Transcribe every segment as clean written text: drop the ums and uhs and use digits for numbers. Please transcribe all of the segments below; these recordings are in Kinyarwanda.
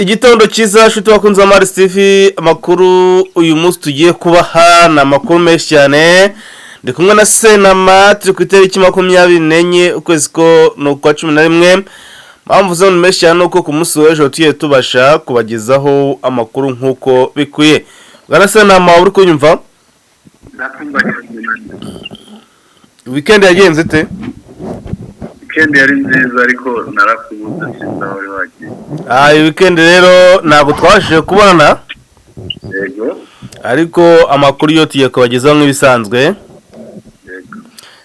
Igitondo cyiza shuti wakunze Mars TV amakuru uyu munsi tugiye kubaha na makuru menshi cyane ndi kumwe na Senama turi ku itariki 24 ukwezi ko no kwa 11 mpamvu zo menshi cyane uko ku munsi w'ejo tugiye tubasha kubagezaho amakuru nkuko bikwiye bwana Senama uri kunyumva weekend yagenze te weekend yari nziza ariko narakubuze sindaho wagiye weekend rero ntabwo twashije kubona yego ariko amakuru yo tugiye kubagezaho nk'ibisanzwe yego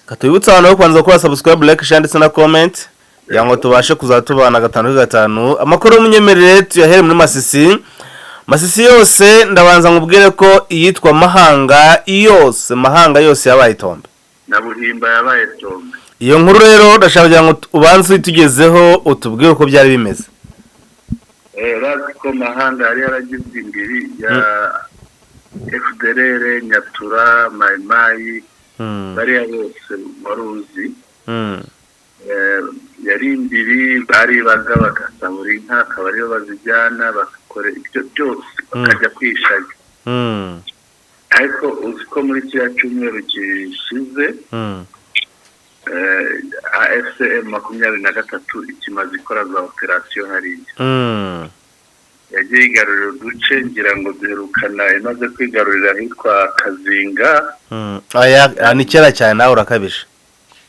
katubutsa abantu kwanza gukora subscribe like share ndetse na comment yango tubashe kuzatubana gatanu amakuru y'umunyemerere tuyahere muri Masisi yose ndabanza ngubwire ko iyitwa Mahanga yose yabaye Tombe na Buhimba yabaye Tombe. Iyo nkuru rero ndashaka kugira ngo ubanze tugezeho utubwire uko byari bimeze. Ko Mahanga yari yaragizwe imbiri ya FDLR Nyatura Maimai bari bose waruzi yari imbiri bari baga bakasabura inka akabari bazijyana bakakora ibyo byose bakajya kwishanya ariko uziko muri cya cyumweru gishize AFCM 23 ikimaze ikora za operation hariya yagiye igarurira uduce ngira ngo duherukana imaze kwigarurira hitwa Kazinga ni kera cyane nawe urakabisha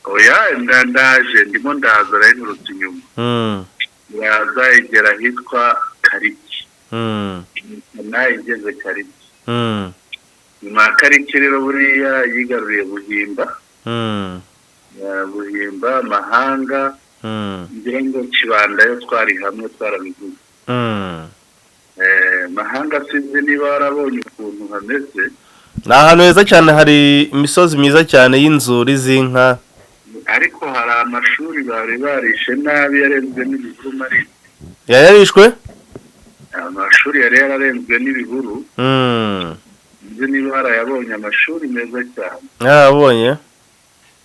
oya ndaje ndimo ndaza rero nurutse inyuma yaza igera hitwa Kariki nayo igeze Kariki nyuma Kariki rero buriya yigaruriye Buhimba Buhimba Mahanga ngira ngo Kibanda yo twari hamwe twarabivuze Mahanga sinzi niba warabonye ukuntu hameze ahantu heza cyane hari imisozi myiza cyane y'inzuri z'inka ariko hari amashuri bari barishe nabi yarenzwe n'ibihuru mari yarishwe amashuri yari yararenzwe n'ibihuru nzi niba warayabonye amashuri meza cyane yarabonye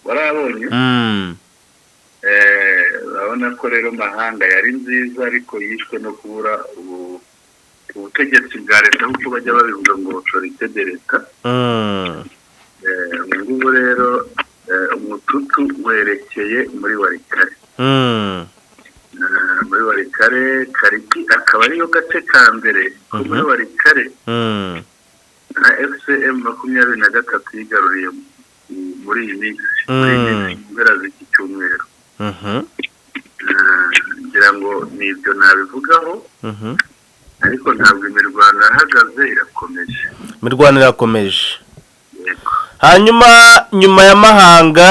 warabonye urabona ko rero Mahanga yari nziza ariko yishwe no kubura ubutegetsi bwa leta nk'uko bajya babivuga ngo autorité de l'État ngubu rero umututu werekeye muri Warikare muri Warikare Kariki akaba ariyo gace ka mbere muri Warikare na FCM 23 yigaruriye muri iyi minsi mbera z'iki cyumweru ngira ngo nibyo nabivugaho ariko ntabwo imirwano yahagaze irakomeje hanyuma nyuma ya Mahanga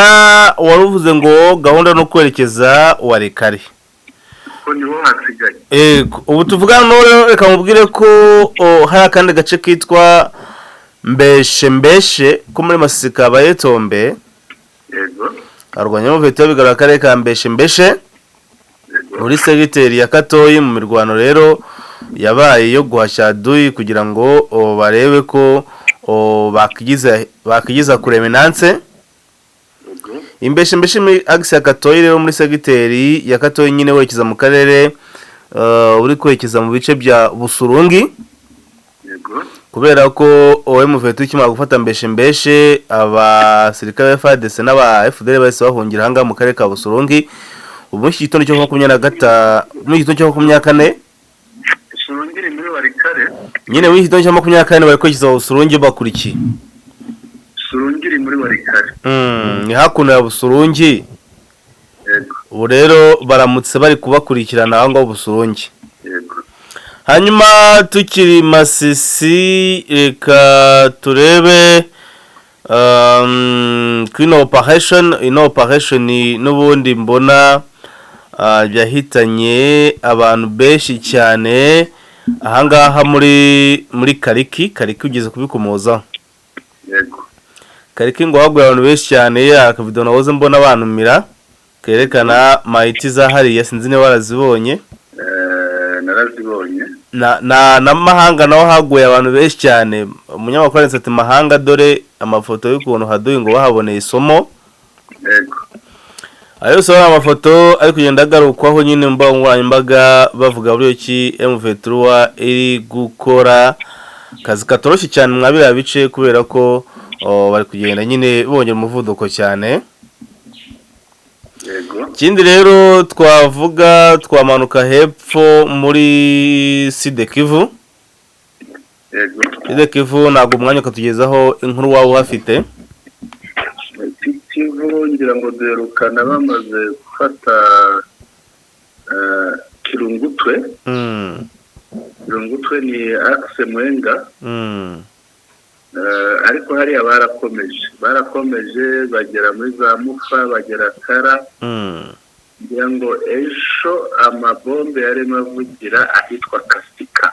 waruvuze ngo gahunda no kwerekeza Warikare ko niho hasigaye ubu tuvugana no reka mubwire ko hari akandi gace kitwa Mbeshe ko muri Masisi kabaye Tombe yego arwanya mu veto bigaragara kare ka Mbeshe muri segiteri ya Katoyi mu mirwano rero yabaye yo guhashya Duyi kugira ngo barebe ko bakigiza kuremenance Imbeshe muri axe ya Katoyi rero muri segiteri ya Katoyi nyine werekeza mu karere uri kwerekeza mu bice bya Busurungi kubera ko OMVT ikimara gufata Mbeshe abasirikare FARDC n'aba FDL bose bahungira hanga mu karere ka Busurungi ubu mu gitondo cyo 24 mu gitondo cyo 24 Busurungi muri Warikare nyine mu gitondo cyo 24 bari kwerekeza Busurungi bakurikiye Busurungi muri Warikare ni hakuno ya Busurungi ubu rero baramutse bari kubakurikirana aho ngo Busurungi hanyuma tukiri Masisi reka turebe ino operation n'ubundi mbona byahitanye abantu benshi cyane ahangaha muri Kariki ugeze kubikomoza Kariki ngo haguye abantu benshi cyane akavido nawoze mbona abantumira kerekana mahiti za hariya sinzi ne warazibonye narazibonye na Mahanga naho haguye abantu benshi cyane umunyamakuru ati Mahanga dore amafoto y'ukuntu haduye ngo bahaboneye isomo ayo so amafoto ari kugenda agarukwaho nyine mbaho nkoranyambaga bavuga buri ki M23 iri gukora kazi katoroshye cyane mwabira bice kubera ko bari kugenda nyine bongera umuvuduko cyane. Ikindi rero twavuga twamanuka hepfo muri Sud Kivu. Sud Kivu ntabwo umwanya ukatugezaho inkuru wawe uhafite. Kivu ngira ngo derukana bamaze gufata Kirungutwe. Kirungutwe ni axe Mwenga. Ariko hari barakomeje bagera muri za Mufa bagera Kara. Ngira ngo ejo amabombe yarimo avugira ahitwa Kasika.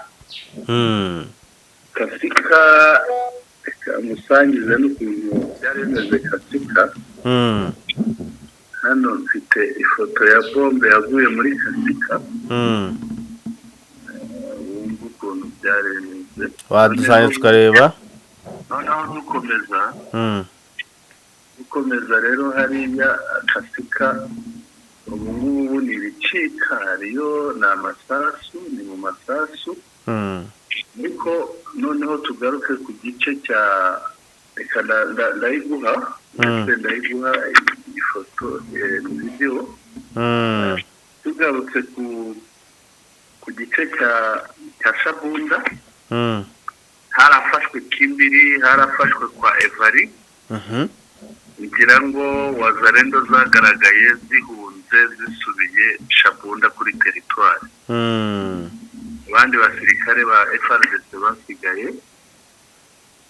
Kasika musangize n'ukuntu byari bimeze Kasika. Hano mfite ifoto ya bombe yaguye muri Kasika. Wumva ukuntu byari bimeze. Wadusanye tukareba. Noneho dukomeza rero hariya Kasika ubu ngubu ni ibicika hariyo ni amasasu ni mu masasu. Ariko noneho tugaruke ku gice cya reka ndayiguha ifoto video. Tugarutse ku gice cya Shabunda. Harafashwe Kimbiri, harafashwe kwa Evari. Ngira ngo wazarendo zagaragaye zihunze zisubiye Shabunda kuri territoire. Abandi basirikare ba FARDC basigaye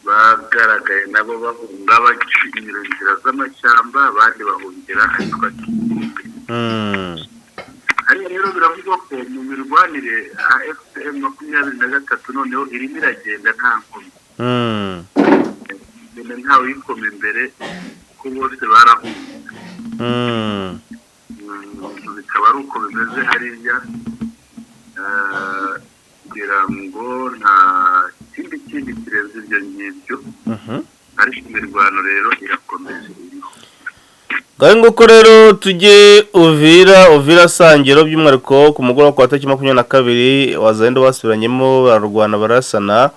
bagaragaye nabo bahunga bacinyira inzira z'amashyamba, abandi bahungira ahitwa Kimbiri. Hariya rero biravugwa ko mu mirwanire FCM 23 noneho irimo iragenda nta nkomyi. Ntawe uyikoma imbere ko bose barahunze. Bikaba ari uko bimeze hariya. Kugira ngo nta kindi kirenze ibyo ngibyo. Ariko imirwano rero irakomeje. Nguko rero tujye Uvira Sangero by'umwihariko ku mugoroba kwa tariki 22 wazendo basubiranyemo bararwana barasana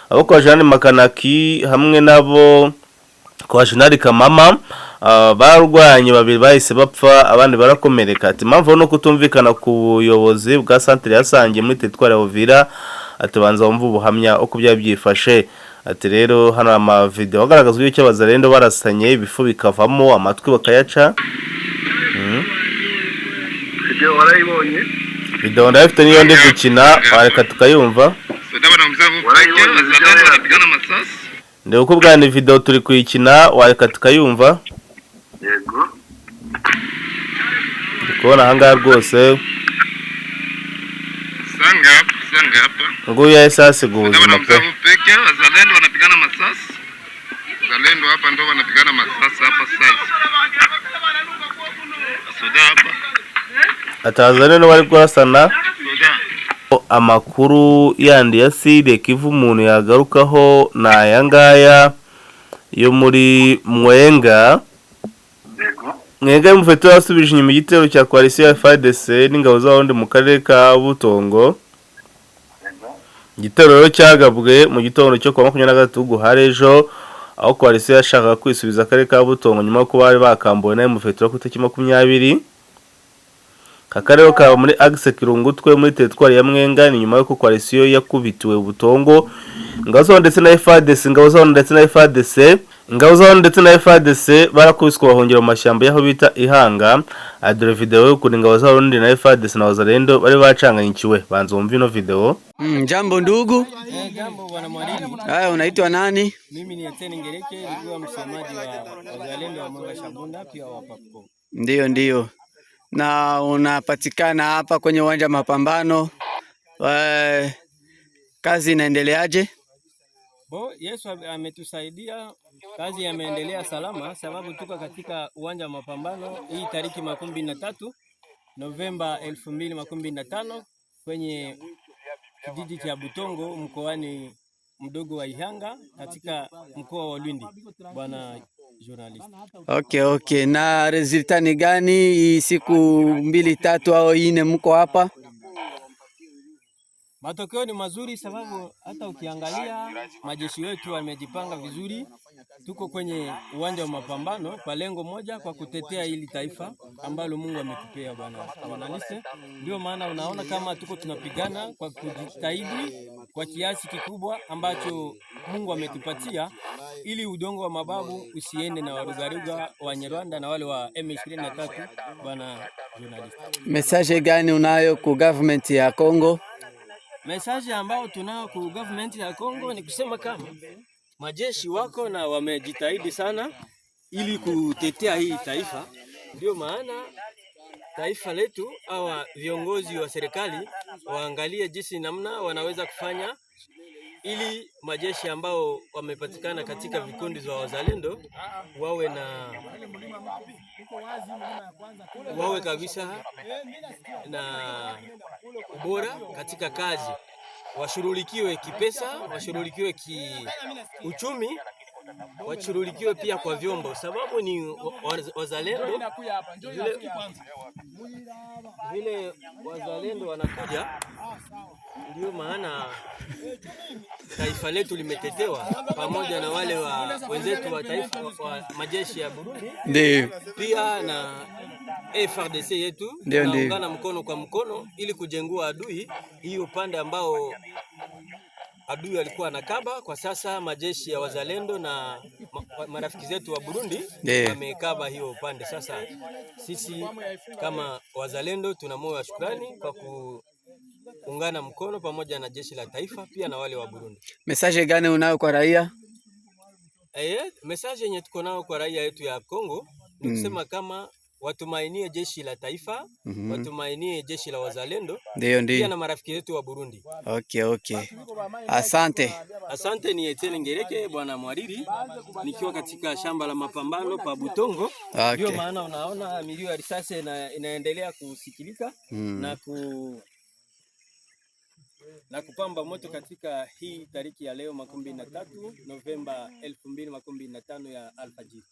abo kwa Jeanne Makanaki hamwe nabo kwa Jeanne Kamama barwanye babiri bahise bapfa abandi barakomereka. Ati impamvu no kutumvikana ku buyobozi bwa centre ya Sange muri territoire ya Uvira atubanza wumva ubuhamya uko byabyifashe. Ati rero hano ama video agaragaza yuko abazarendo barasanye ibifu bikavamo amatwi bakayaca. Video warayibonye? Video ndafite niyo ndi gukina wareka tukayumva. Ndebe uko bwa ni video turi kuyikina wareka tukayumva. Yego. Ndikubona hanga rwose. Sangapa. Nguyu yasase guhuzima pe. Wazalendo wanapigana masasi. Wazalendo hapa ndio wanapigana masasi hapa sasa. Soda hapa. Atazalendo bari kurasana. Amakuru yandi ya Sud Kivu umuntu yagarukaho na ayangaya yo muri Mwenga. Mwenga mufeto yasubije inyuma igitero cya coalition ya FARDC n'ingabo z'abarundi mu karere ka Butongo. Igitero rero cyagabwe mu gitondo cyo kwa 23 guharejo aho coalition yashaka kwisubiza akarere ka Butongo nyuma ko bari bakambuwe na mufeto ku tariki 20. Kakarero ka muri axe Kirungutwe muri territoire ya Mwenga ni nyuma yo coalition yakubitiwe Butongo. Ngazo ndetse na FARDC ndetse na FARDC barakubiswe bahongera mu mashyamba yaho bita Ihanga. Adore video yo kuri ingabo z'abarundi na FARDC na wazalendo bari bacanganyikiwe. Banza umva ino video. Jambo ndugu. Jambo bwana mwalimu. Haya, unaitwa nani? Mimi ni Etienne Ngereke, nikiwa msemaji wa wazalendo wa Mwenga Shabunda pia wa Papko. Ndio. Na unapatikana hapa kwenye uwanja mapambano. Kazi inaendeleaje? Yesu ametusaidia, kazi yameendelea salama sababu tuko katika uwanja wa mapambano hii tariki 23 Novemba 2025 kwenye kijiji cha Butongo mkoani mdogo wa Ihanga katika mkoa wa Lwindi. Bwana journalist. Okay. Na resulta ni gani hii siku 2, 3 au 4 mko hapa? Matokeo ni mazuri sababu hata ukiangalia majeshi wetu wamejipanga vizuri. Tuko kwenye uwanja wa mapambano kwa lengo moja, kwa kutetea hili taifa ambalo Mungu ametupea bwana journalist. Ndio maana unaona kama tuko tunapigana kwa kujitahidi kwa kiasi kikubwa ambacho Mungu ametupatia, ili udongo wa mababu usiende na warugaruga wa Nyarwanda na wale wa M23 bwana journalist. Message gani unayo ku government ya Kongo? Message ambao tunao ku government ya Kongo ni kusema kama majeshi wako na wamejitahidi sana ili kutetea hii taifa. Ndio maana taifa letu hawa viongozi wa serikali waangalie jinsi namna wanaweza kufanya ili majeshi ambao wamepatikana katika vikundi vya wazalendo wawe kabisa na ubora katika kazi, washughulikiwe kipesa, washughulikiwe kiuchumi, washughulikiwe pia kwa vyombo, sababu ni wazalendo vile wazalendo wanakuja. Ndio maana taifa letu limetetewa pamoja na wale wa wenzetu wa taifa wa majeshi ya Burundi, ndio pia na FARDC yetu, tunaungana mkono kwa mkono ili kujengua adui hiyo upande ambao adui alikuwa anakaba. Kwa sasa majeshi ya wazalendo na marafiki zetu wa Burundi wamekaba hiyo upande. Sasa sisi kama wazalendo tuna moyo wa shukrani kwa kuungana mkono pamoja na jeshi la taifa pia na wale wa Burundi. Message gani unayo kwa raia? Message yenye tuko nao kwa raia yetu ya Kongo ni kusema kama watumainie jeshi la taifa, watumainie jeshi la wazalendo, ndio pia na marafiki zetu wa Burundi. Okay. Asante. Ni Etienne Ngereke bwana Mwariri, nikiwa katika shamba la mapambano pa Butongo. Ndio maana unaona milio ya risasi inaendelea kusikilika na kupamba moto katika hii tariki ya leo 23 Novemba 2025 ya alfajiri.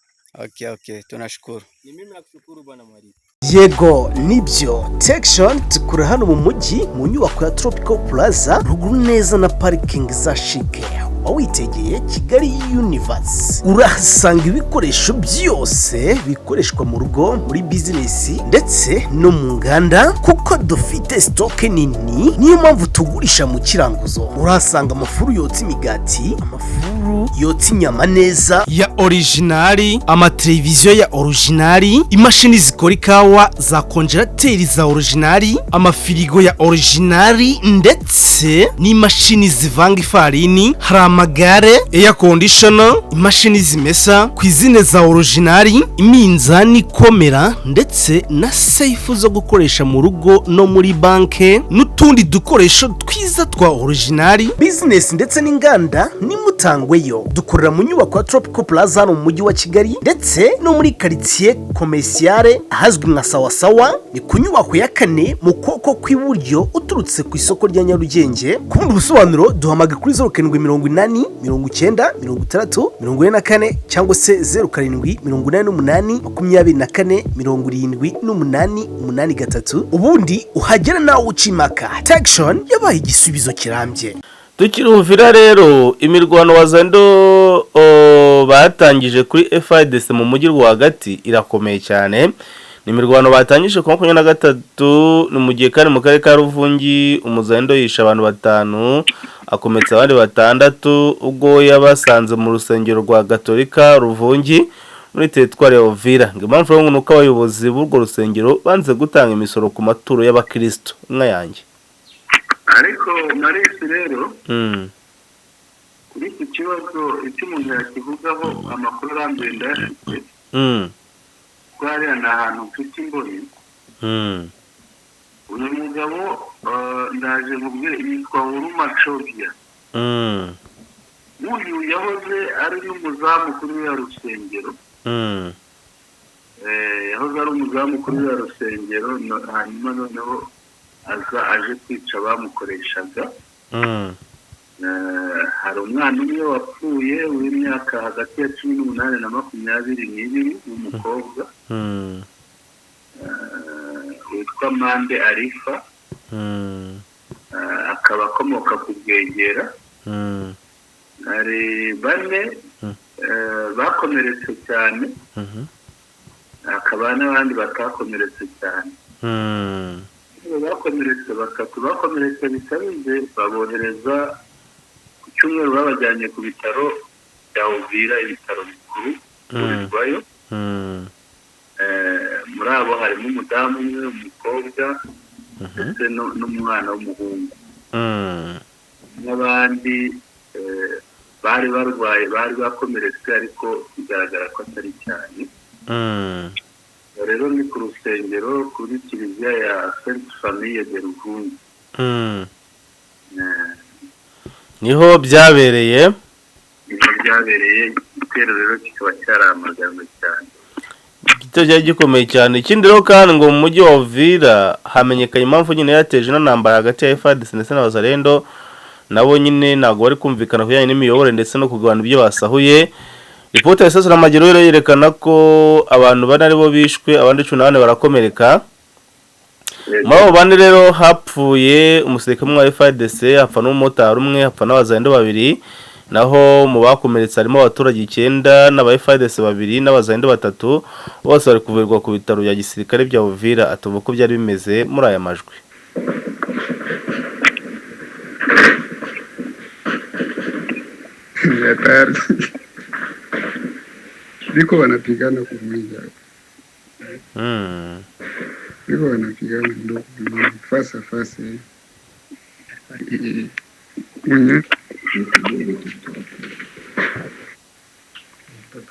Okay, tunashukuru. Ni mimi nakushukuru bwana Mwariri. Yego nibyo Tection tukura hano mu mujyi mu nyubako ya Tropical Plaza ruguru neza na parking za Chic. Wawitegeye Kigali Universe, urahasanga ibikoresho byose bikoreshwa mu rugo, muri business ndetse no mu nganda, kuko dufite stock nini. Niyo mpamvu tugurisha mu kiranguzo. Urahasanga amafuru yotsa imigati, amafuru yotsa inyama neza ya originali, amateleviziyo ya originali, imashini zikora ikawa za konjerateri za originali, amafirigo ya originali ndetse n'imashini zivanga ifarini, amagare, air conditioner, imashini zimesa, kwizine za originali, iminzani komera ndetse na safe zo gukoresha mu rugo no muri banke, n'utundi dukoresho twiza twa originali. Business ndetse n'inganda nimutangweyo. Dukorera mu nyubako ya Tropical Plaza mu mujyi wa Kigali ndetse no muri quartier commerciale ahazwi nka Sawasawa, ni ku nyubako ya 4 mu koko kw'iburyo uturutse ku isoko rya Nyarugenge. Ku bundi busobanuro duhamage kuri 0780 90 60 44 cyangwa se 0788 24 78 ubundi uhagera nawe ucimaka. Tection yabaye igisubizo kirambye. Tukirumvira rero imirwano wazando batangije kuri FARDC mu mujyi rwagati irakomeye cyane. Ni imirwano batangije ku 23 ni mu gihe kandi mu karere ka Ruvungi umuzando yisha abantu 5 akometsa abandi 6 ubwo yabasanze mu rusengero rwa Gatolika Ruvungi muri teritwari ya Uvira. Impamvu ngo nuko abayobozi b'urwo rusengero banze gutanga imisoro ku maturo y'abakristo nka yanjye. Ariko Marisi rero kuri iki kibazo icyo umuntu yakivugaho amakuru arambuye ndayafite. Kwariya ni ahantu mfite imboni. Uyu mugabo ndaje mubwire yitwa Huruma Chobia. Uyu yahoze ari n'umuzamu kuri ya rusengero. Yahoze ari umuzamu kuri ya rusengero, hanyuma noneho aje kwica bamukoreshaga. Hari hari umwana umwe wapfuye w'imyaka hagati ya 18 na 22 w'umukobwa witwa Mande Arifa, akaba akomoka ku Bwegera. Hari bane bakomeretse cyane, akaba n'abandi batakomeretse cyane. Bakomeretse batatu bakomeretse bikabije, babohereza ku cyumweru babajyanye ku bitaro bya Uvira, ibitaro bikuru kurirwayo. Muri abo harimo umudamu umwe, umukobwa ndetse n'umwana w'umuhungu. N'abandi bari barwaye, bari bakomeretse ariko bigaragara ko atari cyane. Rero ni ku rusengero kuri kiliziya ya Sainte Famille de Ruvungi. Niho byabereye. Igitero rero kikaba cyaramaganwe cyane. Igitero cyari gikomeye cyane. Ikindi rero kandi ngo mu mujyi wa Uvira hamenyekanye impamvu nyine yateje n'intambara hagati ya FARDC ndetse n'abazalendo. Nabo nyine ntabwo bari kumvikana kujyanye n'imiyoborere ndetse no kugabana ibyo basahuye. Ripoti ya Sasa Amajyero rero yerekana ko abantu bane aribo bishwe, abandi 14 barakomereka. Muri abo bane rero hapfuye umusirikare wa FARDC, hapfa n'umumotari umwe, hapfa n'abazalendo 2. Naho mu bakomeretse harimo abaturage 9 n'aba FARDC 2 n'abazalendo 3. Bose bari kuvurirwa ku bitaro bya gisirikare bya Uvira. Atuvuga ko byari bimeze muri aya majwi. Biko wanapigana kumwinja. Biko wanapigana ndo fasa. Mwenye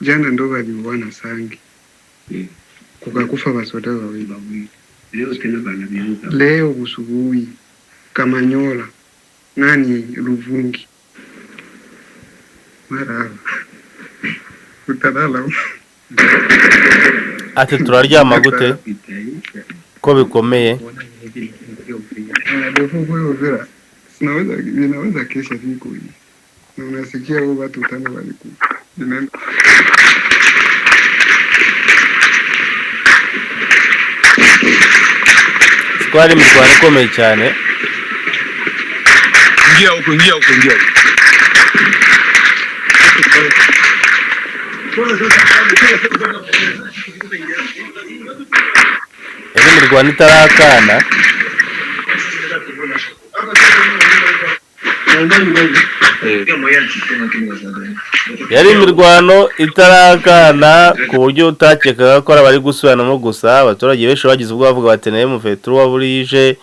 jana ndo waliuana Sangi. Kukakufa basoda wawili. Leo usubuhi Kamanyola nani Ruvungi. Mara utalala. Ati turaryama gute ko bikomeye. Ninaweza kesha viko hii. Na unasikia wao watu 5 walikufa. Squad mirwano ikomeye cyane. Ngia huko. Eri mirwano itarakana. Yari imirwano itarakana ku buryo utakekaga ko bari gusubiranamo gusa. Abaturage benshi bagize ubwo bavuga bateneye mu fetru wa burije,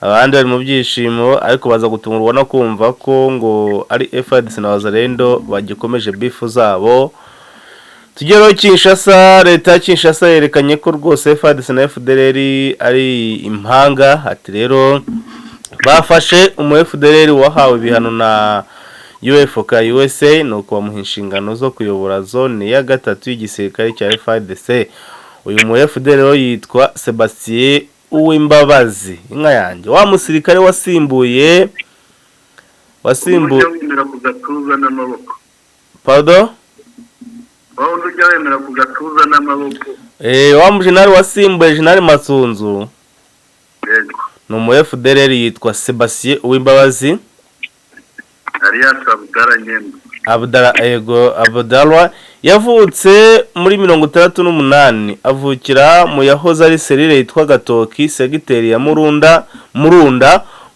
abandi bari mu byishimo, ariko baza gutungurwa no kumva ko ngo ari FARDC na Wazalendo bagikomeje bifu zabo. Tugero Kinshasa, leta ya Kinshasa yerekanye ko rwose FARDC na FDLR ari impanga. Ati rero bafashe umu FDLR wahawe ibihano na UFOK USA nuko bamuha inshingano zo kuyobora zone ya 3 y'igisirikare cya FARDC. Uyu mu FDLR yitwa Sebastien Uwimbabazi. Inka yanjye wa musirikare wasimbuye wemera kugatuza n'amaboko. Pardon? Ujya wemera kugatuza n'amaboko. Wa mujenali wasimbuye General Matsunzu. Yego. No mu FDLR yitwa Sebastien Uwimbabazi. Alias Abdallah Nyembo. Abdallah yavutse muri 1968, avukira mu yahoze ari serire yitwa Gatoki, segiteri ya Murunda,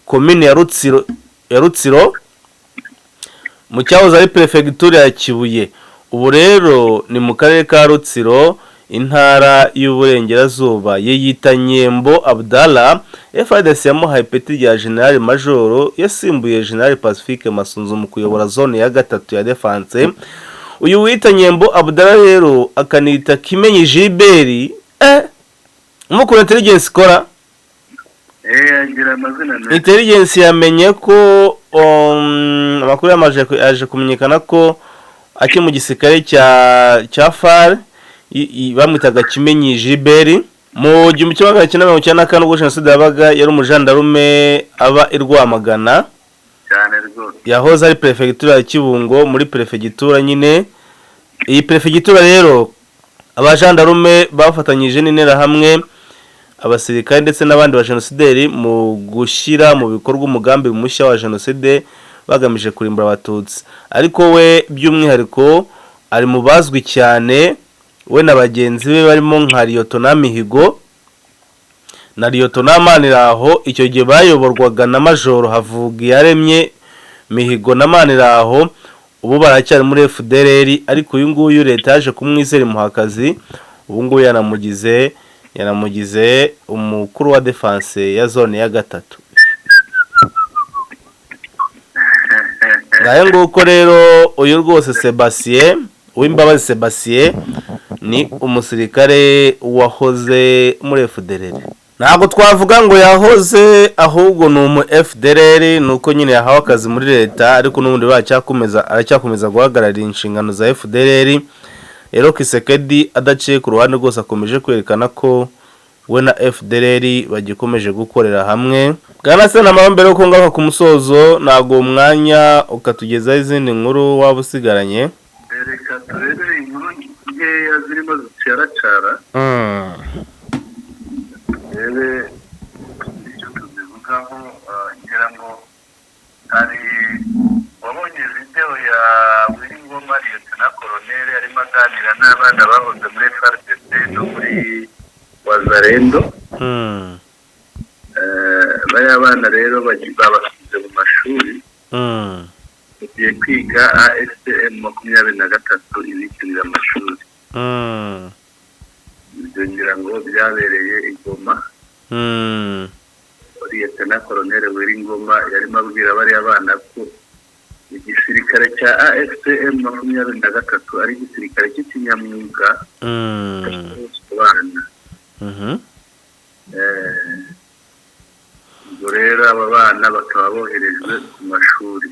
komine ya Rutsiro, mu cyahoze ari prefecture ya Kibuye. Ubu rero ni mu karere ka Rutsiro, intara y'uburengerazuba. Yiyita Nyembo Abdallah. FARDC yamuhaye peti rya General Major, yasimbuye General Pacifique Masunzu mu kuyobora zone ya 3 ya defense. Uyu wita Nyembo Abdallah rero akanita Kimenyi Gilbert. Umukuru intelligence kora. Agira amazina na. Intelligence yamenye ko amakuru yaje kumenyekana ko aki mu gisirikare cya FAR bamwitaga Kimenyi Gilbert. Mu 1994 ubwo jenoside yabaga yari umujandarume aba i Rwamagana. Cyane zone. yahoze ari prefegitura ya Kibungo muri prefegitura nyine. Iyi prefegitura rero abajandarume bafatanyije n'intera hamwe abasirikare ndetse n'abandi ba genocideri mu gushyira mu bikorwa umugambi mushya wa genocide bagamije kurimbura abatutsi. Ariko we by'umwihariko ari mu bazwi cyane, we na bagenzi be barimo nka Liyetona Mihigo na Liyetona Maniraho. Icyo gihe bayoborwaga na Majoro Havugiyaremye. Mihigo na Maniraho ubu baracyari muri FDLR, ariko uyu nguyu leta yaje kumwizera muhakazi. Ubu nguyu yanamugize umukuru wa defense ya zone ya 3. Ngaye nguko rero uyu rwose Sebastien Uwimbabazi Sebastien ni umusirikare wahoze muri FDLR. Ntabwo twavuga ngo yahoze, ahubwo ni umu FDLR, nuko nyine yahawe akazi muri leta, ariko n'ubundi aracyakomeza guhagararira inshingano za FDLR. Rero Kisekedi adaciye ku ruhande rwose akomeje kwerekana ko we na FDLR bagikomeje gukorera hamwe. Bwana Senamahoro, mbere yuko ngaruka ku musozo, ntabwo umwanya ukatugezaho izindi nkuru waba usigaranye. Reka turebe inkuru nkeya zirimo zicaracara. Rebe icyo tuzivugaho, ngira ngo hari wabonye video ya Wiringoma Liyetona Koloneli arimo aganira n'abana bahoze muri FARDC no muri Wazalendo. Bariya bana rero babasize mu mashuri bagiye kwiga ASM 23 ibikirira amashuri. Ibyo ngira ngo byabereye i Goma. Liyetona Koloneli Wiringoma yarimo abwira bariya bana ko igisirikare cya AFCM 23 ari igisirikare cy'ikinyamwuga bana. Ubwo rero aba bana bakaba boherejwe ku mashuri.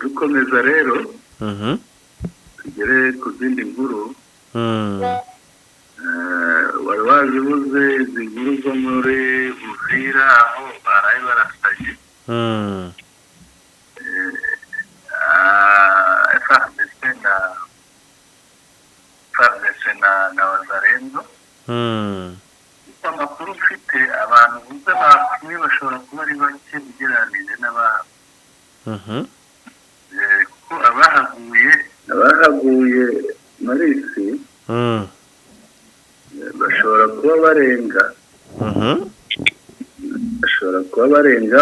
Dukomeza rero tugere ku zindi nkuru. Wari wazibuze izi nkuru zo muri Uvira aho baraye barasaye. FARDC na Wazalendo. Amakuru ufite abantu buze bakwiye bashobora kuba ari bake ugereranije n'abandi. Kuko abahaguye Marisi bashobora kuba barenga.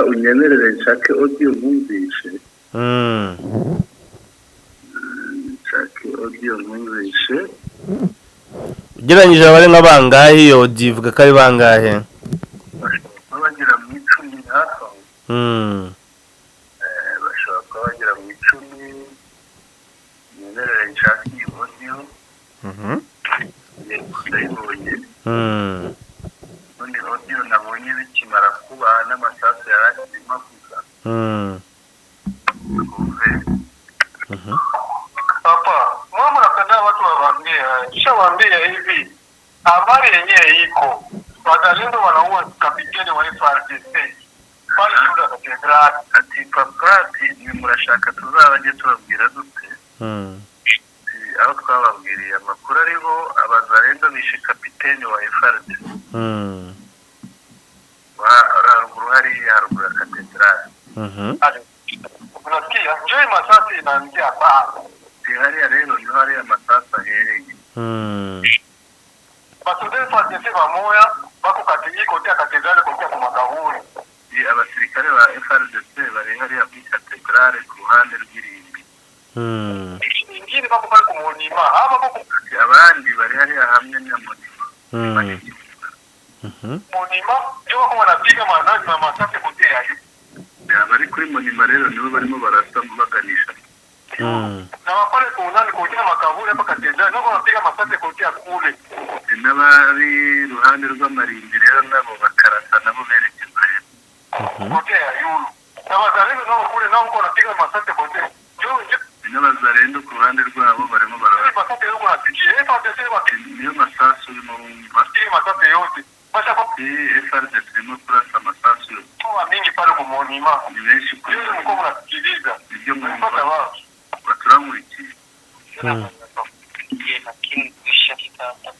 Unyemerere nshake audio mwumvishe. Ugereranyije abari nk'abangahe iyo divuga ko ari bangahe? Bashobora bagira mu 10 hafi. Bashobora kuba bagira mu 10. Unyemerere nshake audio. Ndayibonye. Ubundi audio nabonye bikimara kuba n'amasasu yaragizemo kuza. Papa, mama napenda watu waambie hivi. Habari yenyewe iko. Wazalendo wanaua kapiteni wa FARDC. Pale ndio katedrali. Ati papa ni murashaka tuzabanye tubabwira dute? Aho twababwiriye amakuru ariho abazalendo bishe kapiteni wa FARDC. Haruguru ya katedrali. Unasikia? Njoo masasi inaanzia hapa. Hariya rero niho hari amasasa ahereye. Basudeni FARDC bamoya bako katinyi kotea katedrali kotea ku makaburi. Abasirikare ba FARDC bari hariya ku katedrali ku ruhande rw'irimbi. Ingine bako bari ku Monima. Abandi bari hariya hamwe na Monima. Monima ndio wako wanapiga manani na masasi kotea hiyo. Bari kuri Monima rero nibo barimo barasa baganisha. Na wapale kuunani kotea makaburi hapa katedrali ndio wanapiga masasi kotea kule. N'abari ruhande rw'amarimbi rero nabo bakarasa nabo berekeza kotea yulu. Na wazalendo nao kule nao wanapiga masasi kotea. N'abazalendo ku ruhande rwabo barimo barasa. Masasi yao wanapiga. FARDC niyo masasu urimo wumva. Masasi yote. FARDC irimo kurasa amasasu mingi pale ku Monima. Mima. Nimeshi kwa Yeye mko mnasikiliza. ndio Mpaka wapi? baturamurikiye. Lakini kisha kitata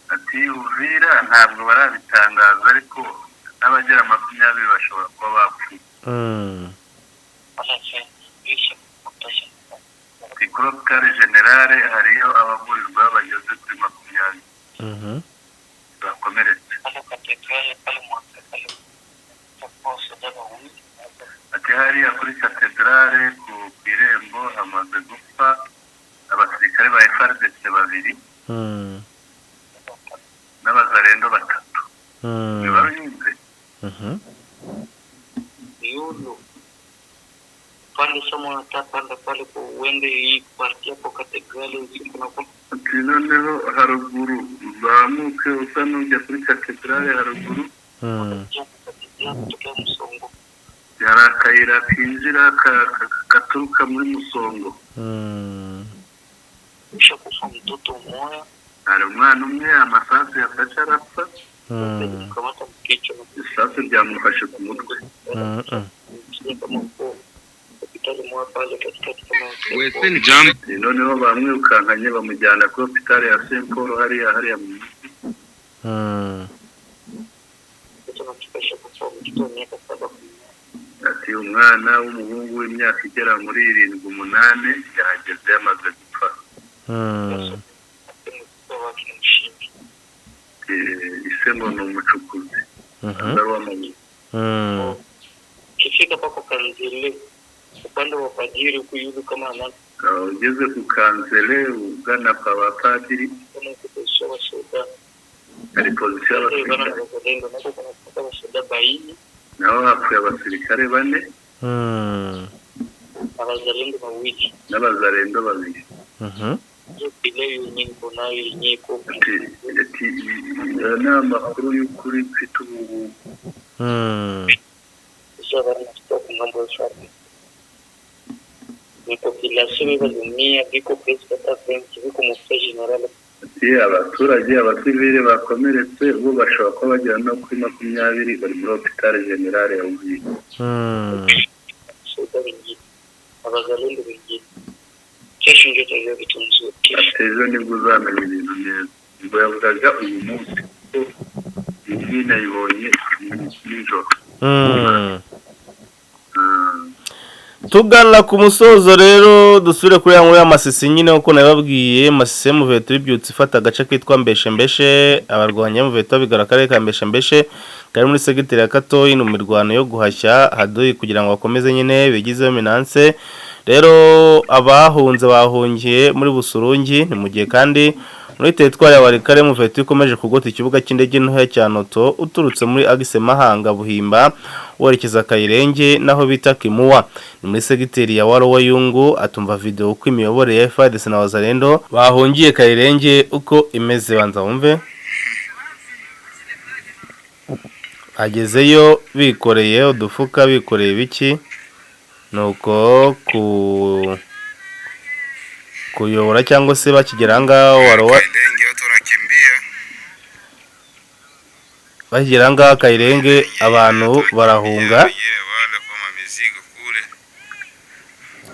Ati Uvira ntabwo barabitangaza ariko n'abagera 20 bashobora kuba bapfuye. Ku Hôpital General hariyo abavurirwa bageze kuri 20. Bakomeretse. Ati hariya kuri katedrale ku irembo hamaze gupfa abasirikare ba FARDC 2 n'abazarendo 3. Nibarinze. Yulo pale somo natapanda pale kuende hii parti hapo katedrali usiku na kwa noneho haruguru zamuke usa n'ujya kuri katedrale haruguru yari akayira kinjira katuruka muri Musongo. kisha kufa mtoto mmoja hari umwana umwe amasasu yafashe arapfa. kamata kichwa isasu ryamufashe ku mutwe. Noneho bamwirukankanye bamujyana ku Hôpital ya Saint Paul hariya mu ati umwana w'umuhungu w'imyaka igera muri 7-8 yahageze yamaze gupfa. Isembo ni umucukuzi. Kifika pako Kanzele upande wa padiri kuyudu kama nani ugeze ku Kanzele ugana kwa bapadiri kama kutoshwa soda ari position y'abasirikare naho hapfuye abasirikare 4 abazalendo 2 n'abazarendo 2. ile nyingo nayo nyiko ati nama kuru y'ukuri mfite ubu Sasa tunataka mambo shwari. Niko kila siku dunia biko pesa tapenzi biko mufte general. Abaturage abasivile bakomeretse bo bashobora kuba bagera no kuri 20 bari muri Hôpital General ya Uvira. Abazalendo bingi. Kesho ndio tutaje bitunzo. Atezo nibwo uzamenya ibintu neza. Ngo yavugaga uyu munsi nyine yibonye n'ijoro. Tugana ku musozo rero dusubire kuri ya nkuru y'amasisi nyine uko nababwiye Masisi Muveto ibyutse ifata agace kitwa Mbeshembeshe abarwanya Muveto bigaragara ka Mbeshembeshe kari muri segiteri ya Katoyi no mirwano yo guhashya hadoyi kugira ngo bakomeze nyine bigizeho minanse. Rero abahunze bahungiye muri Busurungi ni mu gihe kandi muri teritwari ya Warikare Muveto ikomeje kugota ikibuga cy'indege ntoya cya Noto uturutse muri Agise Mahanga Buhimba werekeza Kayirenge naho bita Kimuwa ni muri segiteri ya Waro Wayungu. Atumva video uko imiyobore ya FARDC na Wazalendo bahungiye Kayirenge uko imeze banza wumve. Agezeyo bikoreye udufuka bikoreye biki nuko kuyobora cyangwa se bakigera ngaho warowa bakigera ngaho Kayirenge abantu barahunga.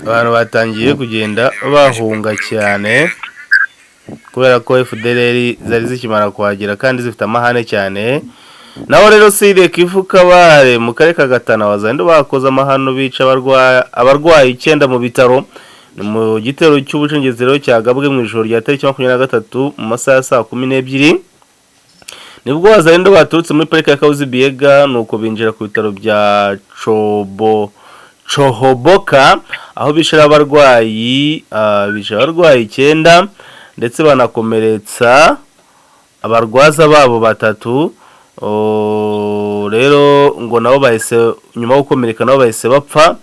Abantu batangiye kugenda bahunga cyane kubera ko FDLR zari zikimara kuhagera kandi zifite amahane cyane. Naho rero Sire Kivuka bare mu kare ka Gatana Wazalendo bakoze amahano bica abarwayi 9 mu bitaro mu gitero cy'ubucengezero cyagabwe mu ijoro rya tariki 23 mu masaha ya 12 nibwo Wazalendo baturutse muri parike ya Kabuzi Biega nuko binjira ku bitaro bya Chohoboka aho bishira abarwayi 9 ndetse banakomeretsa abarwaza babo 3. Rero ngo nabo bahise nyuma yo gukomereka nabo bahise bapfa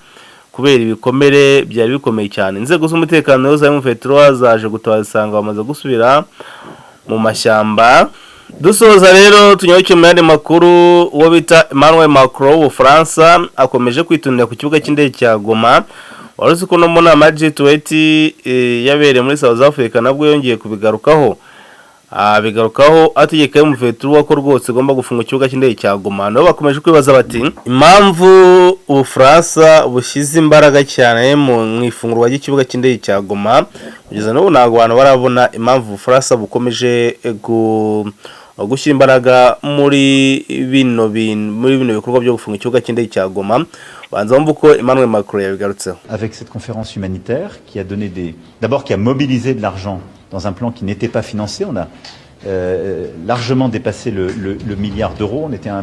kubera ibikomere byari bikomeye cyane. Inzego z'umutekano za Muveto zaje gutabasanga bamaze gusubira mu mashyamba. Dusoza rero tunyarukiye mu yandi makuru. Uwo bita Emmanuel Macron wa France akomeje kwitundira ku kibuga cy'indege cya Goma. Waruzi ko no mu nama G20 yabereye muri South Africa nabwo yongeye kubigarukaho. bigarukaho ategeka y'umuveturu ko rwose igomba gufunga ikibuga cy'indege cya Goma. Nabo bakomeje kwibaza bati impamvu Ubufaransa bushyize imbaraga cyane mu ifungurwa ry'ikibuga cy'indege cya Goma, kugeza n'ubu ntabwo abantu barabona impamvu Ubufaransa bukomeje gushyira imbaraga muri bino bikorwa byo gufunga ikibuga cy'indege cya Goma. Banza wumva uko Emmanuel Macron yabigarutseho. Avec cette conférence humanitaire qui a donné d'abord qui a mobilisé de l'argent dans un plan qui n'était pas financé. On a largement dépassé le milliard d'euros. On était à 1,5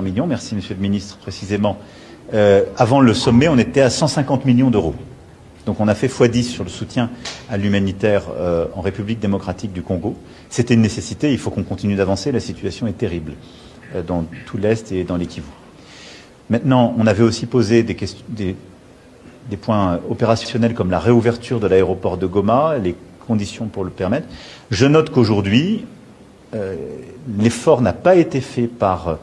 milliard, merci monsieur le ministre précisément. Avant le sommet, on était à 150 millions d'euros. Donc on a fait x10 sur le soutien à l'humanitaire en République démocratique du Congo. C'était une nécessité, il faut qu'on continue d'avancer, la situation est terrible dans tout l'Est et dans les Kivu. Maintenant, on avait aussi posé des points opérationnels comme la réouverture de l'aéroport de Goma, les conditions pour le permettre. Je note qu'aujourd'hui, l'effort n'a pas été fait par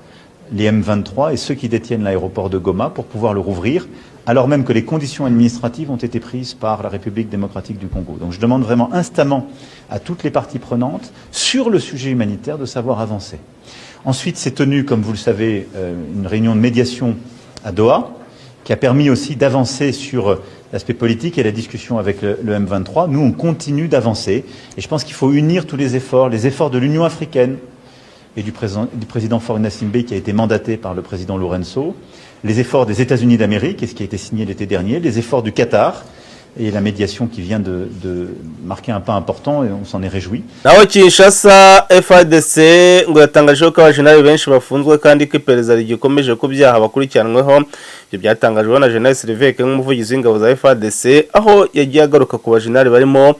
les M23 et ceux qui détiennent l'aéroport de Goma pour pouvoir le rouvrir, alors même que les conditions administratives ont été prises par la République démocratique du Congo. Donc je demande vraiment instamment à toutes les parties prenantes sur le sujet humanitaire de savoir avancer. Ensuite, s'est tenue, comme vous le savez, une réunion de médiation à Doha, qui a permis aussi d'avancer sur l'aspect politique et la discussion avec le M23. Nous, on continue d'avancer. Et je pense qu'il faut unir tous les efforts de l'Union africaine et du président Faure Gnassingbé, qui a été mandaté par le président Lourenço, les efforts des États-Unis d'Amérique, et ce qui a été signé l'été dernier, les efforts du Qatar, et la médiation qui vient de marquer un pas important, et on s'en est réjoui. Naho Kinshasa FARDC ngo yatangaje ko abajenerali benshi bafunzwe kandi ko iperereza rigikomeje ku byaha bakurikiranweho. Ibyo byatangajwe na General Silveke nk'umuvugizi w'ingabo za FARDC, aho yagiye agaruka ku bajenerali barimo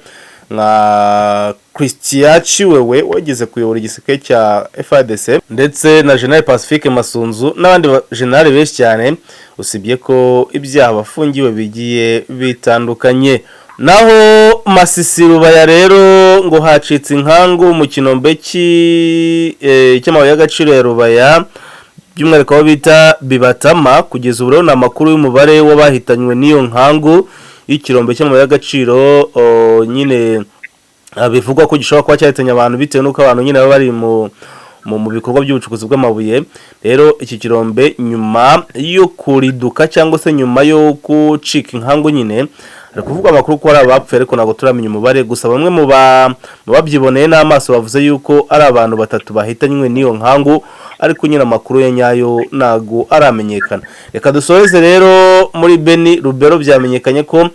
nka Christian Chiwewe wageze kuyobora igisirikare cya FARDC ndetse na General Pacifique Masunzu n'abandi bajenerali benshi cyane, usibye ko ibyaha bafungiwe bigiye bitandukanye. Naho Masisi Rubaya rero ngo hacitse inkangu mu kinombe cy'amabuye y'agaciro ya Rubaya, by'umwihariko aho bita Bibatama. Kugeza ubu rero ni amakuru y'umubare w'abahitanywe n'iyo nkangu y'ikirombe cy'amabuye y'agaciro nyine bivugwa ko gishobora kuba cyahitanye abantu bitewe n'uko abantu nyine baba bari mu bikorwa by'ubucukuzi bw'amabuye. Rero iki kirombe nyuma yo kuriduka cyangwa se nyuma yo gucika inkangu nyine ari kuvuga amakuru ko ari abapfuye, ariko ntabwo turamenya umubare. Gusa bamwe mu babyiboneye n'amaso bavuze yuko ari abantu 3 bahitanywe n'iyo nkangu, ariko nyine amakuru ya nyayo ntago aramenyekana. Reka dusoreze rero muri Beni Rubero. Byamenyekanye ko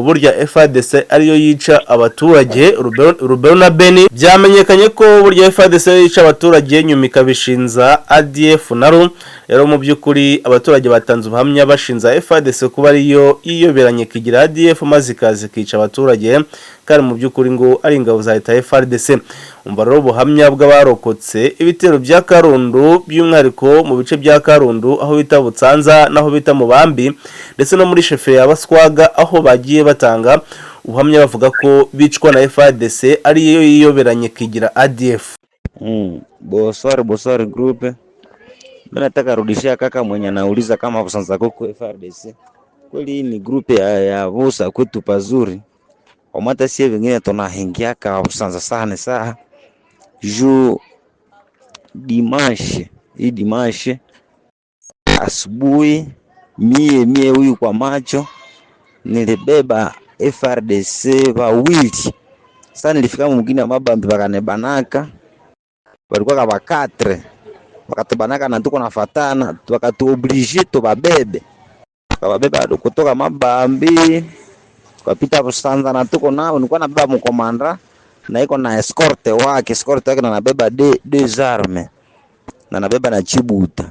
burya FARDC ariyo yica abaturage. Rubero na Beni byamenyekanye ko burya FARDC yica abaturage nyuma ikabishinza ADF naro. Rero mu by'ukuri abaturage batanze ubuhamya bashinza FARDC kuba ariyo iyoberanye kigira ADF maze ikazi kica abaturage, kandi mu by'ukuri ngo ari ingabo za leta FARDC. Umva rero ubuhamya bw'abarokotse ibitero bya Karundo, by'umwihariko mu bice bya Karundo aho bita Butsanza naho bita Mubambi ndetse no muri shefe ya Baswaga, aho bagiye batanga ubuhamya bavuga ko bicwa na FARDC ariyo iyoberanye kigira ADF. Boswari group. Mimi nataka rudishia kaka mwenye anauliza kama Busanza koko FARDC. Kweli ni group ya Busa kwetu pazuri. Omata sie vingine tunahingia ka Busanza sana saa. Ju Dimanche asubuhi mie huyu kwa macho nilibeba FARDC wawili. Sasa nilifika mwingine Mabambi bakanebanaka. Walikuwa kama 4. Wakatubanaka na tuko nafatana, wakatuoblige tubabebe. Tukababeba kutoka Mabambi tukapita Busanza na tuko nao, nilikuwa nabeba mkomanda na iko na escort wake na nabeba deux armes na nabeba na Chibuta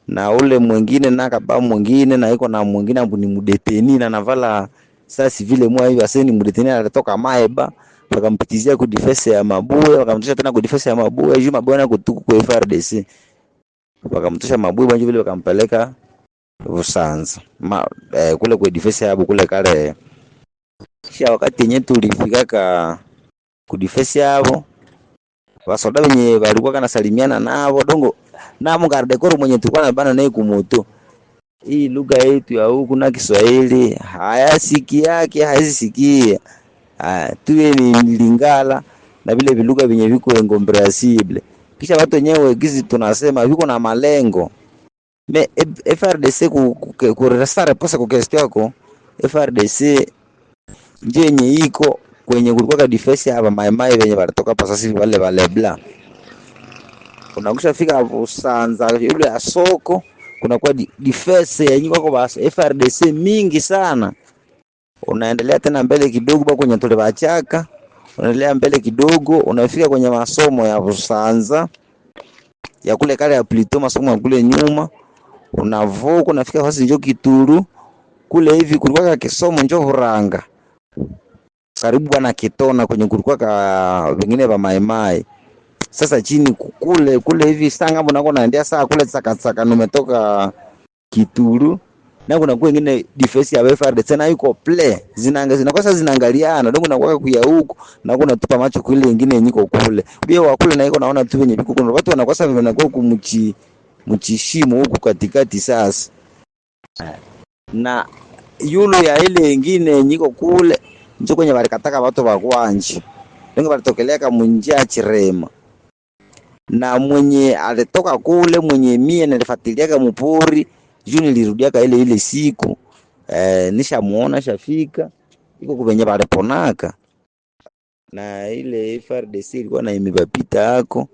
na ule mwingine na kaba mwingine na iko na mwingine ambu ni mudeteni na navala sasa vile mwa hiyo aseni mudeteni alitoka Maeba, wakampitizia ku defense ya Mabuye, wakamtusha tena ku defense ya Mabuye, juma bwana kutuku kwa FARDC, wakamtusha Mabuye bwana vile wakampeleka Busanza kule kwa defense yabo kule kale. Kisha wakati yenyewe tulifika ku defense yabo, wasoda wenye walikuwa kana salimiana nao dongo na mgarde koro mwenye tulikuwa na bana naye kumoto. Hii lugha yetu ya huku na Kiswahili hayasiki yake haisikia. tuwe ni Lingala na vile viluga vyenye viko incomprehensible. Kisha watu wenyewe gizi tunasema viko na malengo. Me FRDC kurasa reposa kwa question yako, FRDC ndio yenye iko kwenye kulikuwa defense hapa maimai wenye walitoka pasasi wale bla. Unakusha fika Busanza yule ya soko kuna kwa defense yenye wako basi FRDC mingi sana. Unaendelea tena mbele kidogo kwenye tole bachaka, unaendelea mbele kidogo unafika kwenye masomo ya Busanza ya kule kale ya Plito, masomo ya kule nyuma unavuka unafika fasi njoo Kituru kule hivi kulikuwa kisomo njoo Huranga karibu na Kitona kwenye kulikuwa ka vingine vya maimai. Sasa chini kule hivi sanga mbona naendea saa kule tsaka numetoka Kituru na kuna kwa wengine defense ya FRDC tena yuko play zinakosa zinaangaliana ndio kuna kuya huko na kuna tupa macho kule wengine yenyiko kule bio wa kule na iko naona tu wenye biko kuna watu wanakosa vinakuwa kumchishimo huko katikati sasa na yulu ya ile nyingine yenyiko kule ndio kwenye walikataka watu wa kwanji ndio walitokeleka munjia Chirema na mwenye alitoka kule mwenye mie nilifuatiliaka mpori juu nilirudiaka ile siku nishamuona shafika iko kuvenye baliponaka na ile FRDC ilikuwa na imebapita hako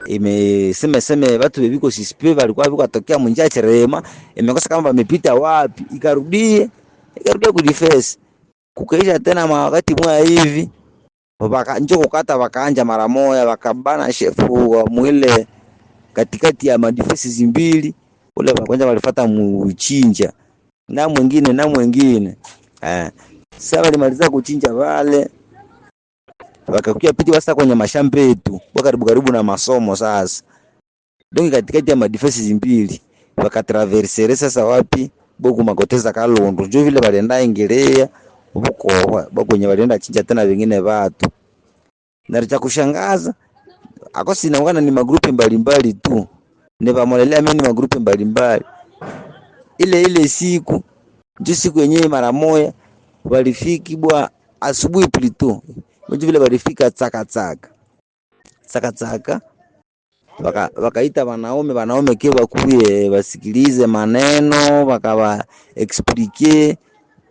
imesema watu bebiko sispe walikuwa biko atokea munjia Chirema imekosa kama wamepita wapi ikarudia ku defense kukaisha tena wakati mwa hivi njo kukata wakaanja mara moja wakabana shefu wa mwile katikati ya madefense mbili ule kwanza walifuata muchinja na mwingine sasa walimaliza kuchinja wale wakakuja piti wasa kwenye mashamba yetu karibu na masomo sasa donc katikati ya madefense mbili wakatraverser sasa wapi boku makoteza Kalondo ndio vile walienda ingelea huko kwenye walienda chinja tena wengine watu na cha kushangaza akosi inaungana ni magrupu mbalimbali tu ne bamolelea mimi magrupu mbalimbali ile siku ndio siku yenyewe mara moja walifiki bwa asubuhi plito ndio vile walifika tsaka wakaita wanaume kiwa kuye wasikilize maneno wakawa explique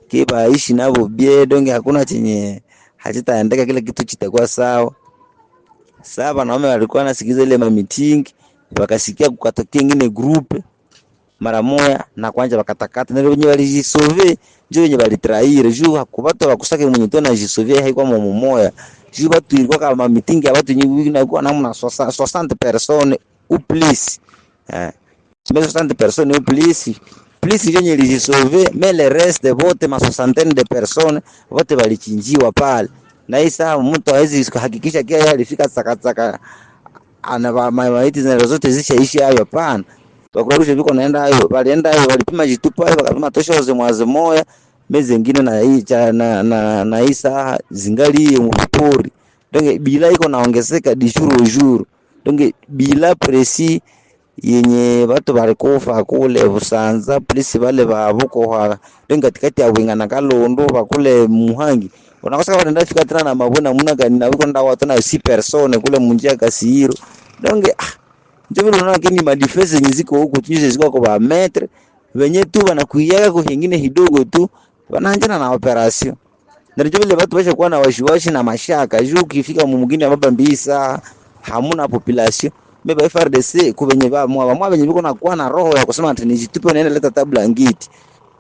kiba ishi navo bie donge hakuna chenye hajitaendeka kile kitu kitakuwa sawa. Sasa wanaume walikuwa nasikiza ile meeting wakasikia kukatokea ingine group mara moja na kwanza wakatakata na wenyewe walijisove ndio wenyewe walitraire juu hakupata wakusake mwenye tena jisove haikuwa mmoja juu watu ilikuwa kama meeting ya watu nyingi na ilikuwa namna 60 personnes ou plus 60 personnes ou plus yenye ilijisove mais le reste vote ma 60 de personnes vote walichinjiwa pale na hii saa mtu hawezi kuhakikisha kia yeye alifika tsaka ana maiti zile zote zishaishi hayo hapana wakurusha viko naenda hayo walienda hayo walipima jitupa hayo wakapima tosha zimwaze moya mezi nyingine na hii na hii saa zingali mpori donc bila iko naongezeka jour donc bila presi yenye watu walikufa kule Busanza polisi wale babuko ha donc katikati ya winga na Kalondo bakule Muhangi unakosa kama ndio fika tena na mabona muna gani na wiko nda watu na 6 persone kule munjia Kasiro donc ndio vile unaona kini madefense nyiziko huko tuize ziko kwa metre wenye tu wanakuiaga kwa kingine kidogo tu wanaanjana na operation na ndio vile watu washa kuwa na washiwashi na mashaka juu kifika mwingine baba mbisa hamuna population meba FRDC kubenye ba mwa benye biko na kuwa na roho ya kusema ati nijitupe naenda leta tabla ngiti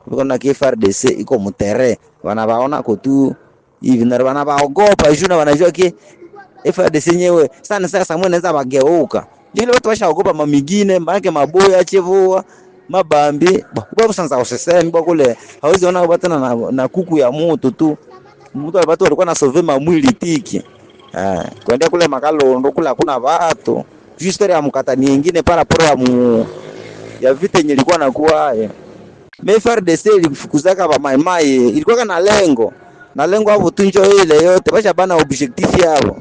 biko na FRDC iko mutere wanabaona ko tu hivi na wanabaogopa juu na wanajua ki FRDC nyewe sana sasa mweneza bageuka ile watu washaogopa mamigine maana maboya chevua mabambi kwa Busanza useseni kwa kule hawezi ona batana na kuku ya moto tu mtu watu walikuwa na sove mwili tiki kwenda kule Makalondo kula kuna watu historia ya mkatani nyingine para ya vita yenye ilikuwa nakuwa haya FRDC ilifukuzaka ba maimai ilikuwa na lengo hapo tunjo ile yote basha bana objectif yao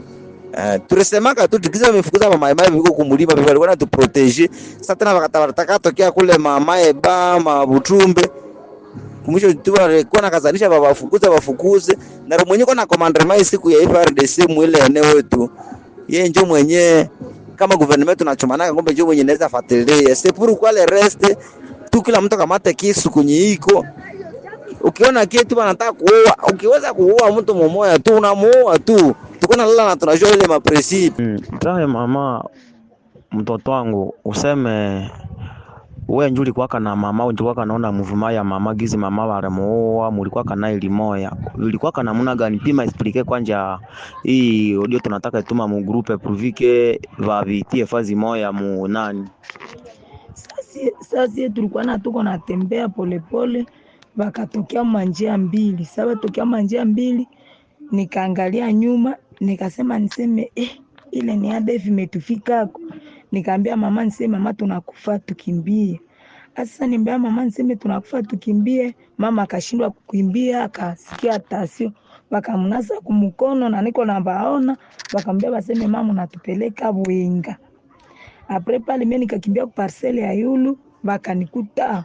tulisemaka tu tukiza mifukuza ba maimai biko kumulima biko walikuwa tu proteger sasa tena wakataka tokea kule mamae ba mabutumbe kumisho tu walikuwa nakazanisha wafukuze na mwenye kwa na commandement siku ya FARDC mwile eneo tu yeye ndio mwenye kama gouvernement tunachomanaka ngombe ndio mwenye naweza fuatilia c'est pour quoi le reste tu kila mtu kamata kisu kunyiko ukiona kitu wanataka kuua ukiweza kuua mtu mmoja tu unamuua tu tukona lala na tunajua ile maprincipe mama mtoto wangu useme wewe njuli kwaka na mama ulikuwa kanaona movement ya mama gizi mama walemuoa mulikuwa kana ilimoya ulikuwa kana namna gani pima explique kwanja hii audio tunataka ituma mu groupe provike va vitie fazi moya mu nani sasa tulikuwa na tuko natembea polepole wakatokea manjia mbili sawa tokea manjia mbili nikaangalia nyuma nikasema niseme ile ni ADF imetufika nikaambia mama niseme mama tunakufa tukimbie sasa niambia mama niseme tunakufa tukimbie mama akashindwa kukimbia akasikia tasio wakamnasa kumkono na niko na baona wakamwambia baseme mama unatupeleka Bwenga apre pale mimi nikakimbia kwa parcelle ya yulu wakanikuta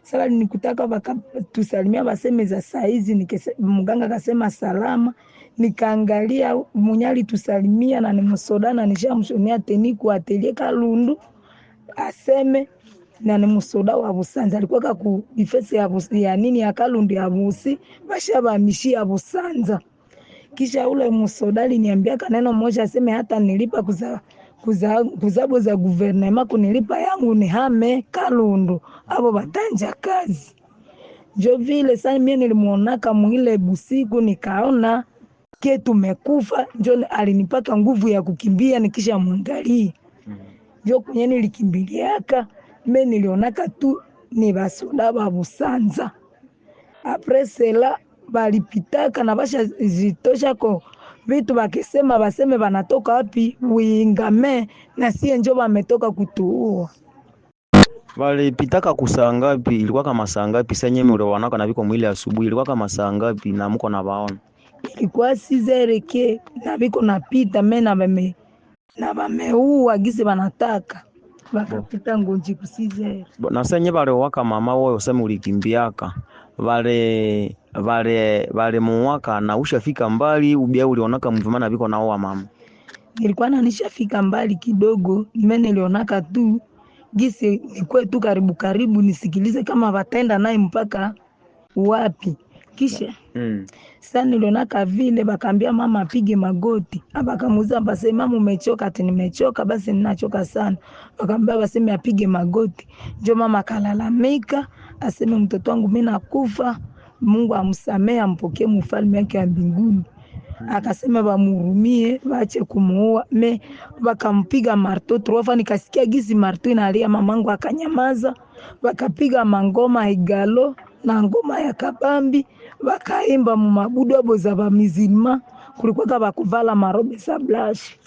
sasa nikutaka wakatusalimia baseme za saizi mganga akasema salama nikaangalia munyali tusalimia na ni msodana nishamshonia teniku atelier Kalundu aseme na ni msoda wa Busanza alikuwa ku defense ya nini ya Kalundu ya Busi bashaba mishia Busanza kisha ule msoda aliniambia kaneno moja aseme hata nilipa kuzabo za gouvernement kunilipa yangu ni hame Kalundu abo batanja kazi jo vile sasa mimi nilimuonaka mwile busiku nikaona ke tumekufa njo alinipaka nguvu ya kukimbia nikisha muangalia njo kwenye nilikimbiliaka mimi nilionaka tu ni basoda ba Busanza après cela balipitaka na basha zitosha ko vitu bakisema baseme banatoka wapi Wingame na sie njo bametoka kutuua walipitaka kusaa ngapi ilikuwa kama saa ngapi sasa nyeme ule wanaka na viko mwili asubuhi ilikuwa kama saa ngapi na mko na baona ilikuwa 6h ke na biko napita mimi na bameua gisi banataka bakapita ngonji ku 6h na senye bale waka mama wewe useme ulikimbiaka vale muwaka na ushafika mbali ubia ulionaka mvumana biko naoa mama nilikuwa nishafika mbali kidogo mimi nilionaka tu gisi nikwe tu karibu nisikilize kama wataenda naye mpaka wapi kisha sasa nilionaka vile bakaambia mama apige magoti abakamuza basi mama umechoka ati nimechoka basi ninachoka sana bakaambia baseme apige magoti ndio mama kalalamika aseme mtoto wangu mimi nakufa Mungu amsamee ampokee mfalme wake wa mbinguni akasema bamhurumie waache kumuua wakampiga marto trofa nikasikia gizi marto inalia mamangu akanyamaza wakapiga mangoma igalo na ngoma ya kabambi wakaimba mu mabudu abo za ba mizilma kulikuwa bakuvala marobe za blash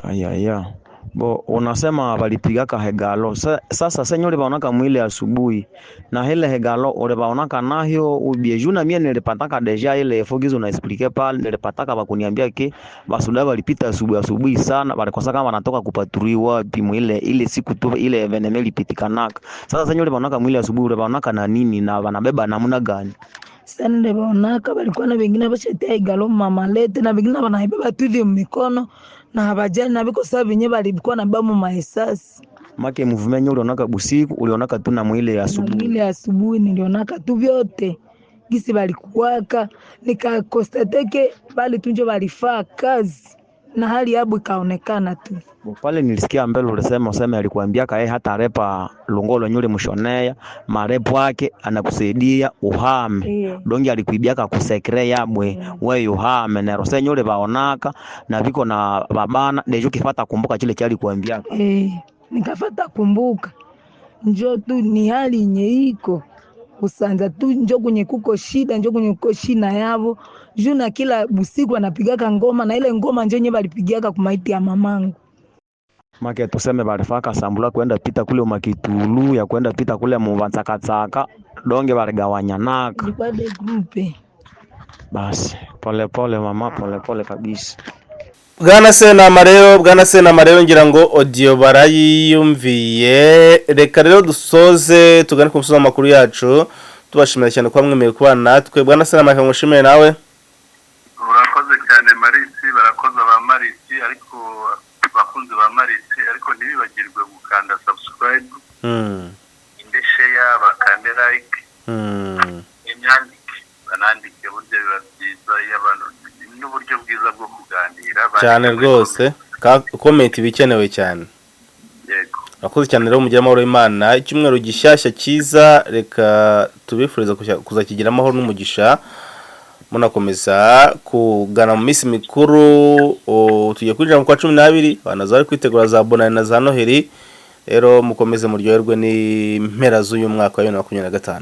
aya bo unasema walipigaka hegalo sasa senyole baonaka mwili asubuhi na hele hegalo ole baonaka nahyo ubiejuna mie nilipataka deja ile fogizo na explique pale nilipataka bakuniambia ke basuda walipita asubuhi sana balikosa kama wanatoka kupaturiwa timu ile siku tu ile evenement ilipitikanaka sasa senyole baonaka mwili asubuhi ole baonaka na nini na wanabeba namna gani sana ndio baonaka balikuwa na wengine bashatia hegalo mamalete na wengine wanabeba tu hivi mikono na habajani na biko sababu wenyewe balikuwa na bamu maesasi make movement nyoro ulionaka busiku ulionaka tu na mwile asubuhi mwile asubuhi nilionaka tu vyote gisi balikuwaka nikakostateke bali tunjo balifaa kazi na hali yabu ikaonekana tu pale nilisikia mbele ulisema alikuambia kae hata repa longolo nyule mshonea marepo yake anakusaidia uhame dongi alikuibiaka kusekre yabwe wewe uhame na rose nyule baonaka na viko na babana dejo kifata kumbuka kile chali kuambia nikafata kumbuka njoo tu ni hali nyeiko Busanza tu njoo kwenye kuko shida njoo kwenye kuko shina yabo juna kila busiku anapigaka ngoma na ile ngoma njoo nyewe alipigiaka kumaiti ya mamangu make tuseme balifaka sambula kwenda pita kule umakitulu ya kwenda pita kule muvantsakatsaka donge baligawanya naka ilikuwa de groupe basi pole mama pole kabisa Bwana Sena Marero ngira ngo audio barayiyumviye reka rero dusoze tugane ku musozo makuru yacu tubashimira cyane kwa mwemeye kubana natwe. Bwana Seramaka mushimire nawe. urakoze cyane Marisi, barakoze ba Marisi, ariko bakunze ba Marisi, ariko ntibibagirwe gukanda subscribe, inde share, bakande like, imyandike banandike, buryo biba byiza y'abantu n'uburyo bwiza bwo kuganira cyane rwose, comment bikenewe cyane. Yego, akoze cyane rero mugira amahoro y'Imana, icyumweru gishyashya cyiza, reka tubifuriza kuzakigira amahoro n'umugisha, munakomeza kugana mu minsi mikuru. Tugiye kwinjira mu kwa 12, banazari kwitegura za Bonane na za Noheli, rero mukomeze muryoherwe n'impera z'uyu mwaka wa 2025.